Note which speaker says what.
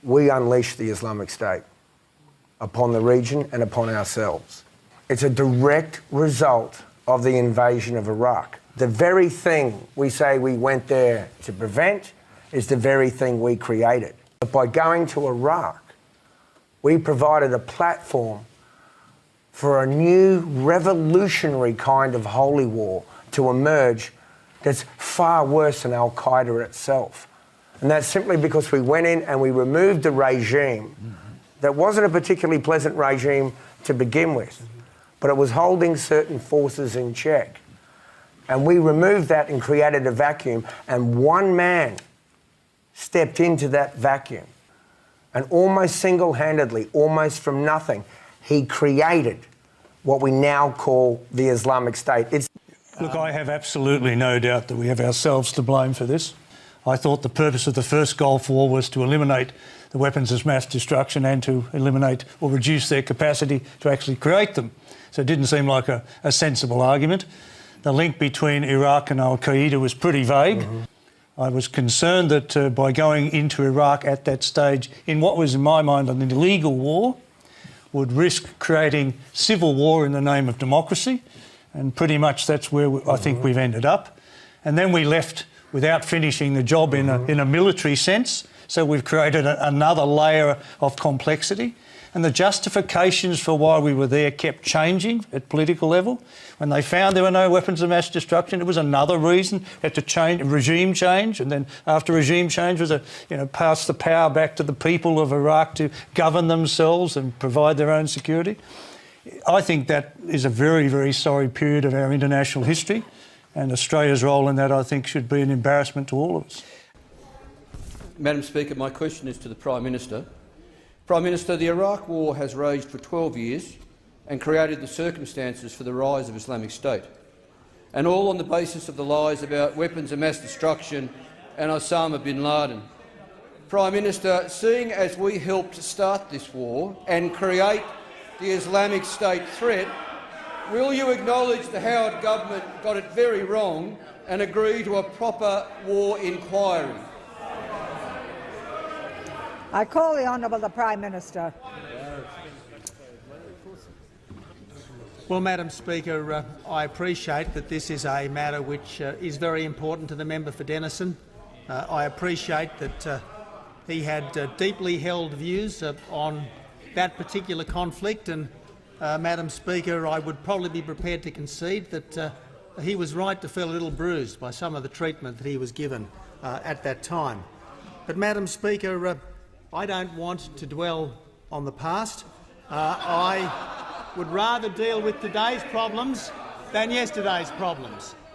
Speaker 1: we unleashed the Islamic State upon the region and upon ourselves. It's a direct result of the invasion of Iraq. The very thing we say we went there to prevent is the very thing we created. But by going to Iraq, we provided a platform for a new revolutionary kind of holy war to emerge that's far worse than Al-Qaeda itself. And that's simply because we went in and we removed a regime that wasn't a particularly pleasant regime to begin with, but it was holding certain forces in check. And we removed that and created a vacuum, and one man stepped into that vacuum. And almost single-handedly, almost from nothing, he created what we now call the Islamic State.
Speaker 2: Look, I have absolutely no doubt that we have ourselves to blame for this. I thought the purpose of the first Gulf War was to eliminate the weapons of mass destruction and to eliminate or reduce their capacity to actually create them. So it didn't seem like a sensible argument. The link between Iraq and Al-Qaeda was pretty vague. I was concerned that by going into Iraq at that stage, in what was in my mind an illegal war, would risk creating civil war in the name of democracy, and pretty much that's where I think we've ended up. And then we left without finishing the job in a military sense, so we've created another layer of complexity. And the justifications for why we were there kept changing at political level. When they found there were no weapons of mass destruction, it was another reason. Had to change, regime change, and then after regime change was pass the power back to the people of Iraq to govern themselves and provide their own security. I think that is a very, very sorry period of our international history, and Australia's role in that, I think, should be an embarrassment to all of us.
Speaker 3: Madam Speaker, my question is to the Prime Minister. Prime Minister, the Iraq War has raged for 12 years and created the circumstances for the rise of Islamic State, and all on the basis of the lies about weapons of mass destruction and Osama bin Laden. Prime Minister, seeing as we helped start this war and create the Islamic State threat, will you acknowledge the Howard government got it very wrong and agree to a proper war inquiry?
Speaker 4: I call the Honourable the Prime Minister.
Speaker 5: Well, Madam Speaker, I appreciate that this is a matter which is very important to the member for Denison. I appreciate that he had deeply held views on that particular conflict, and Madam Speaker, I would probably be prepared to concede that he was right to feel a little bruised by some of the treatment that he was given at that time. But, Madam Speaker, I don't want to dwell on the past. I would rather deal with today's problems than yesterday's problems.